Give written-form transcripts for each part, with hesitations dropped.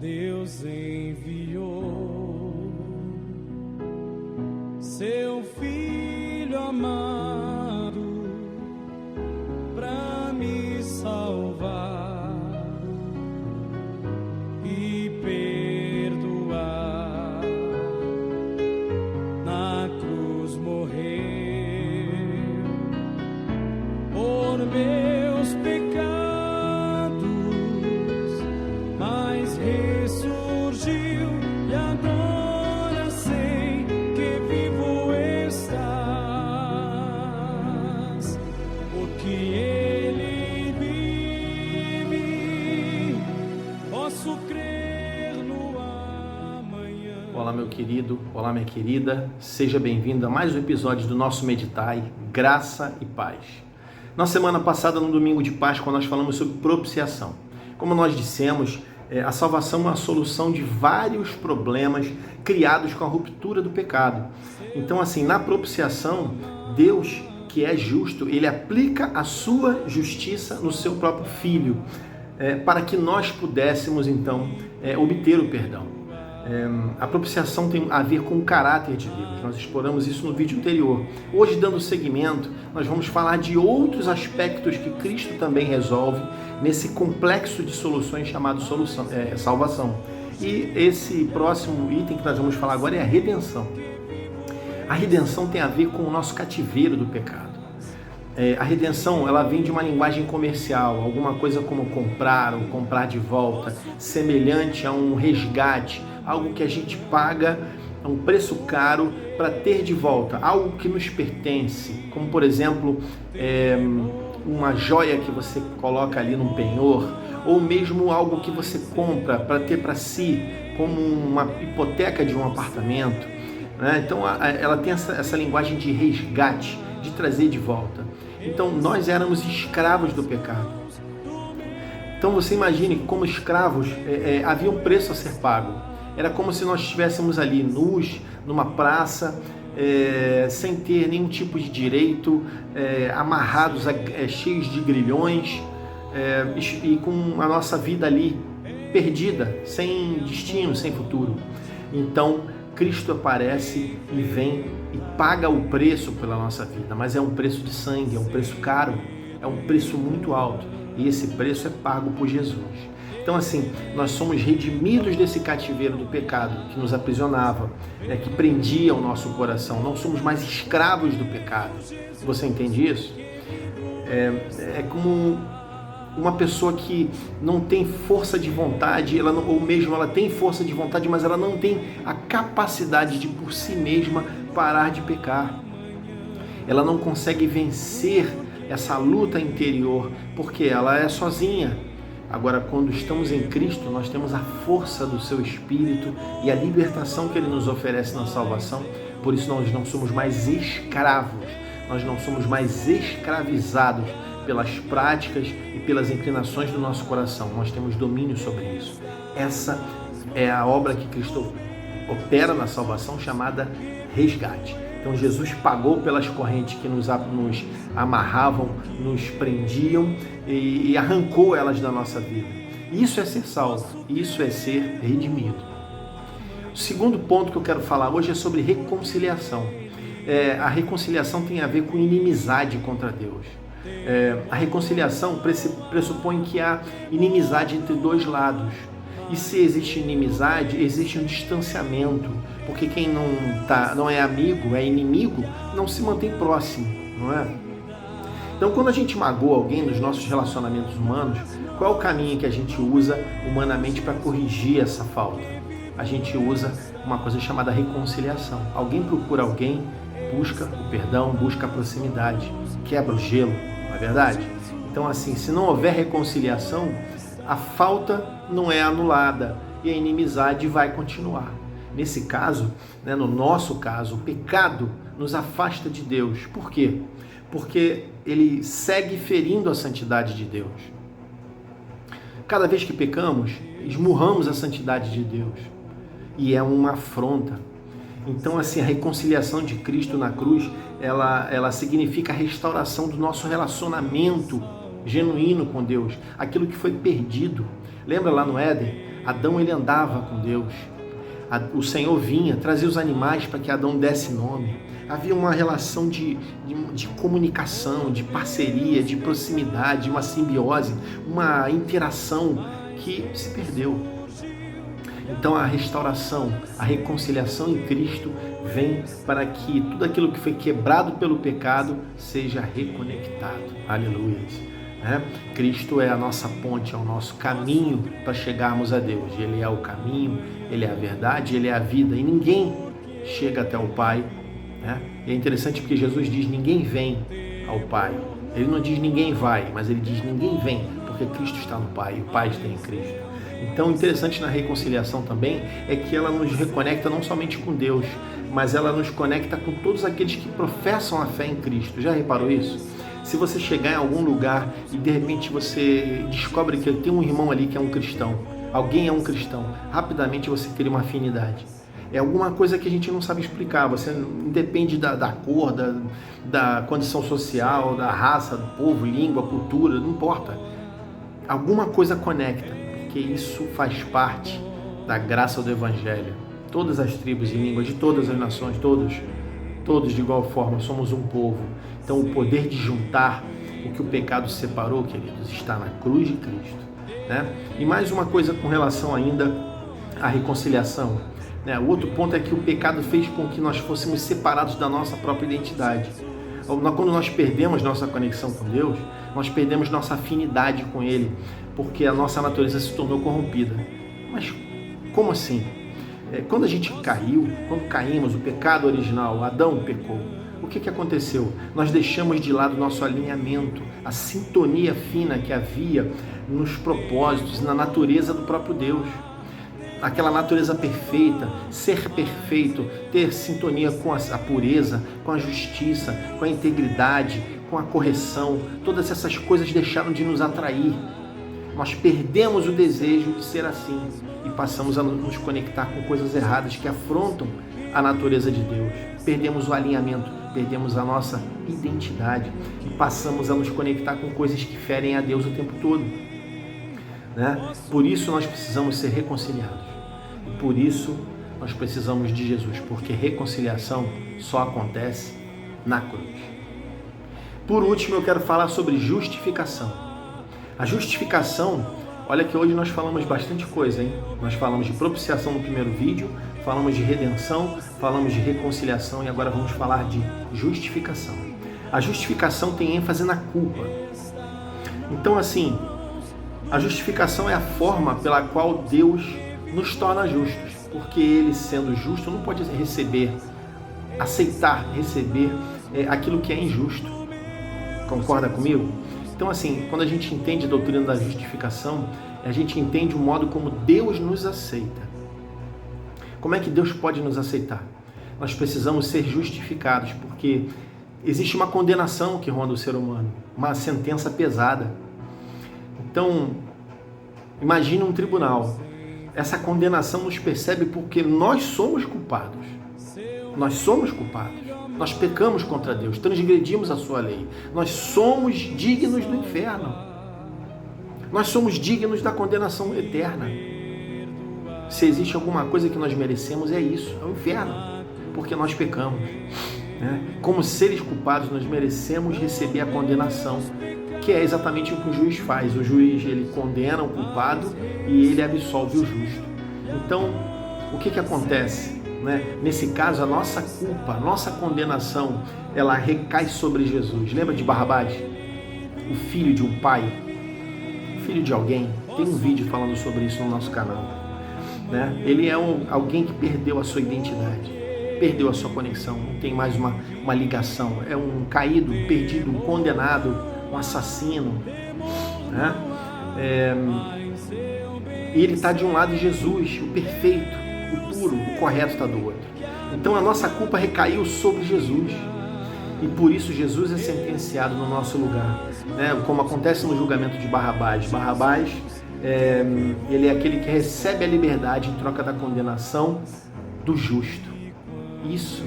Deus enviou seu Filho amado para me salvar e perdoar. Na cruz morreu por meus pecados, mas ressurgiu e agora sei que vivo estás, porque Ele vive, posso crer no amanhã. Olá, meu querido, olá, minha querida, seja bem-vindo a mais um episódio do nosso Meditai, Graça e Paz. Na semana passada, no domingo de Páscoa, nós falamos sobre propiciação. Como nós dissemos, a salvação é uma solução de vários problemas criados com a ruptura do pecado. Então, assim, na propiciação, Deus, que é justo, Ele aplica a sua justiça no seu próprio Filho, para que nós pudéssemos, então, obter o perdão. A propiciação tem a ver com o caráter de Deus. Nós exploramos isso no vídeo anterior. Hoje, dando seguimento, nós vamos falar de outros aspectos que Cristo também resolve nesse complexo de soluções chamado salvação. E esse próximo item que nós vamos falar agora é a redenção. A redenção tem a ver com o nosso cativeiro do pecado. A redenção, ela vem de uma linguagem comercial, alguma coisa como comprar ou comprar de volta, semelhante a um resgate, algo que a gente paga a um preço caro para ter de volta, algo que nos pertence, como por exemplo, uma joia que você coloca ali num penhor, ou mesmo algo que você compra para ter para si, como uma hipoteca de um apartamento, né? Então ela tem essa linguagem de resgate, de trazer de volta. Então nós éramos escravos do pecado. Então você imagine que como escravos havia um preço a ser pago. Era como se nós estivéssemos ali nus, numa praça, sem ter nenhum tipo de direito, amarrados, cheios de grilhões, e com a nossa vida ali perdida, sem destino, sem futuro. Então Cristo aparece e vem e paga o preço pela nossa vida, mas é um preço de sangue, é um preço caro, é um preço muito alto, e esse preço é pago por Jesus. Então assim, nós somos redimidos desse cativeiro do pecado que nos aprisionava, que prendia o nosso coração. Não somos mais escravos do pecado. Você entende isso? É como uma pessoa que não tem força de vontade, ou mesmo ela tem força de vontade, mas ela não tem a capacidade de por si mesma parar de pecar. Ela não consegue vencer essa luta interior, porque ela é sozinha. Agora, quando estamos em Cristo, nós temos a força do seu Espírito e a libertação que Ele nos oferece na salvação. Por isso nós não somos mais escravos, nós não somos mais escravizados pelas práticas e pelas inclinações do nosso coração. Nós temos domínio sobre isso. Essa é a obra que Cristo opera na salvação, chamada resgate. Então Jesus pagou pelas correntes que nos amarravam, nos prendiam e arrancou elas da nossa vida. Isso é ser salvo, isso é ser redimido. O segundo ponto que eu quero falar hoje é sobre reconciliação. A reconciliação tem a ver com inimizade contra Deus. A reconciliação pressupõe que há inimizade entre dois lados. E se existe inimizade, existe um distanciamento, porque quem não é amigo, é inimigo, não se mantém próximo, não é? Então, quando a gente magoa alguém nos nossos relacionamentos humanos, qual é o caminho que a gente usa humanamente para corrigir essa falta? A gente usa uma coisa chamada reconciliação. Alguém procura alguém, busca o perdão, busca a proximidade, quebra o gelo, não é verdade? Então, assim, se não houver reconciliação, a falta não é anulada e a inimizade vai continuar. Nesse caso, no nosso caso, o pecado nos afasta de Deus. Por quê? Porque ele segue ferindo a santidade de Deus. Cada vez que pecamos, esmurramos a santidade de Deus. E é uma afronta. Então, assim, a reconciliação de Cristo na cruz, ela significa a restauração do nosso relacionamento genuíno com Deus, aquilo que foi perdido. Lembra lá no Éden? Adão, ele andava com Deus. O Senhor vinha, trazia os animais para que Adão desse nome. Havia uma relação de comunicação, de parceria, de proximidade, uma simbiose, uma interação que se perdeu. Então a restauração, a reconciliação em Cristo vem para que tudo aquilo que foi quebrado pelo pecado seja reconectado. Aleluia. Cristo é a nossa ponte, é o nosso caminho para chegarmos a Deus. Ele é o caminho, Ele é a verdade, Ele é a vida. E ninguém chega até o Pai. E é interessante porque Jesus diz: ninguém vem ao Pai. Ele não diz ninguém vai, mas Ele diz ninguém vem, porque Cristo está no Pai e o Pai está em Cristo. Então, interessante na reconciliação também é que ela nos reconecta não somente com Deus, mas ela nos conecta com todos aqueles que professam a fé em Cristo. Já reparou isso? Se você chegar em algum lugar e de repente você descobre que tem um irmão ali que é um cristão, alguém é um cristão, rapidamente você cria uma afinidade. É alguma coisa que a gente não sabe explicar, você independe da cor, da condição social, da raça, do povo, língua, cultura, não importa. Alguma coisa conecta, porque isso faz parte da graça do Evangelho. Todas as tribos e línguas de todas as nações, todos de igual forma, somos um povo. Então o poder de juntar o que o pecado separou, queridos, está na cruz de Cristo. E mais uma coisa com relação ainda à reconciliação. O outro ponto é que o pecado fez com que nós fôssemos separados da nossa própria identidade. Quando nós perdemos nossa conexão com Deus, nós perdemos nossa afinidade com Ele, porque a nossa natureza se tornou corrompida. Mas como assim? Quando a gente caiu, quando caímos, o pecado original, Adão pecou, o que aconteceu? Nós deixamos de lado o nosso alinhamento, a sintonia fina que havia nos propósitos, na natureza do próprio Deus. Aquela natureza perfeita, ser perfeito, ter sintonia com a pureza, com a justiça, com a integridade, com a correção, todas essas coisas deixaram de nos atrair. Nós perdemos o desejo de ser assim e passamos a nos conectar com coisas erradas que afrontam a natureza de Deus. Perdemos o alinhamento, perdemos a nossa identidade e passamos a nos conectar com coisas que ferem a Deus o tempo todo. Por isso nós precisamos ser reconciliados. E por isso nós precisamos de Jesus, porque reconciliação só acontece na cruz. Por último, eu quero falar sobre justificação. A justificação, olha que hoje nós falamos bastante coisa, hein? Nós falamos de propiciação no primeiro vídeo, falamos de redenção, falamos de reconciliação e agora vamos falar de justificação. A justificação tem ênfase na culpa. Então, assim, a justificação é a forma pela qual Deus nos torna justos, porque Ele, sendo justo, não pode aceitar receber aquilo que é injusto. Concorda comigo? Então, assim, quando a gente entende a doutrina da justificação, a gente entende o modo como Deus nos aceita. Como é que Deus pode nos aceitar? Nós precisamos ser justificados, porque existe uma condenação que ronda o ser humano, uma sentença pesada. Então, imagine um tribunal. Essa condenação nos percebe porque nós somos culpados. Nós somos culpados. Nós pecamos contra Deus, transgredimos a sua lei. Nós somos dignos do inferno. Nós somos dignos da condenação eterna. Se existe alguma coisa que nós merecemos, é isso, é o inferno, porque nós pecamos. Como seres culpados, nós merecemos receber a condenação, que é exatamente o que o juiz faz. O juiz, ele condena o culpado e ele absolve o justo. Então, o que acontece? Nesse caso, a nossa culpa, a nossa condenação, ela recai sobre Jesus. Lembra de Barrabás? O filho de um pai, o filho de alguém. Tem um vídeo falando sobre isso no nosso canal. Ele é alguém que perdeu a sua identidade, perdeu a sua conexão, não tem mais uma ligação. É um caído, um perdido, um condenado, um assassino. E ele está de um lado e Jesus, o perfeito, o puro, o correto está do outro. Então a nossa culpa recaiu sobre Jesus. E por isso Jesus é sentenciado no nosso lugar. Como acontece no julgamento de Barrabás. Barrabás, ele é aquele que recebe a liberdade em troca da condenação do justo. Isso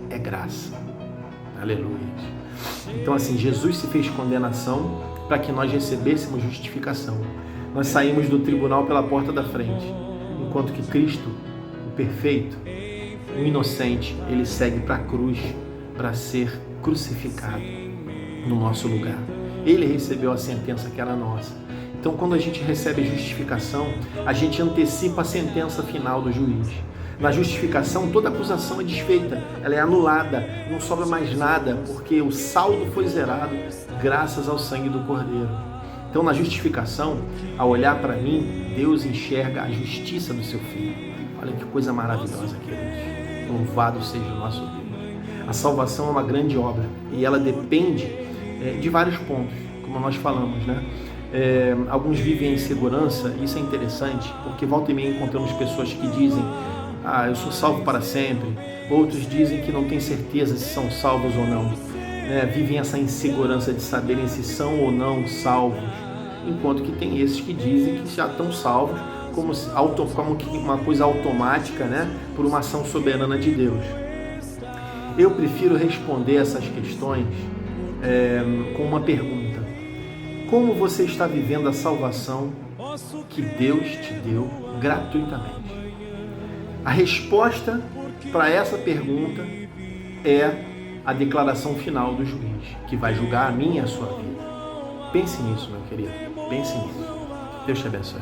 é graça. Aleluia. Então assim, Jesus se fez condenação para que nós recebêssemos justificação. Nós saímos do tribunal pela porta da frente, enquanto que Cristo, o perfeito, o inocente, ele segue para a cruz para ser crucificado no nosso lugar. Ele recebeu a sentença que era nossa. Então, quando a gente recebe justificação, a gente antecipa a sentença final do juiz. Na justificação, toda acusação é desfeita, ela é anulada, não sobra mais nada, porque o saldo foi zerado graças ao sangue do Cordeiro. Então, na justificação, ao olhar para mim, Deus enxerga a justiça do seu Filho. Olha que coisa maravilhosa, queridos. Louvado seja o nosso Deus. A salvação é uma grande obra e ela depende de vários pontos, como nós falamos, né? Alguns vivem em insegurança, isso é interessante, porque volta e meia encontramos pessoas que dizem: eu sou salvo para sempre. Outros dizem que não têm certeza se são salvos ou não. Vivem essa insegurança de saberem se são ou não salvos, enquanto que tem esses que dizem que já estão salvos como uma coisa automática, né? Por uma ação soberana de Deus. Eu prefiro responder essas questões com uma pergunta: como você está vivendo a salvação que Deus te deu gratuitamente? A resposta para essa pergunta é a declaração final do juiz, que vai julgar a minha e a sua vida. Pense nisso, meu querido. Pense nisso. Deus te abençoe.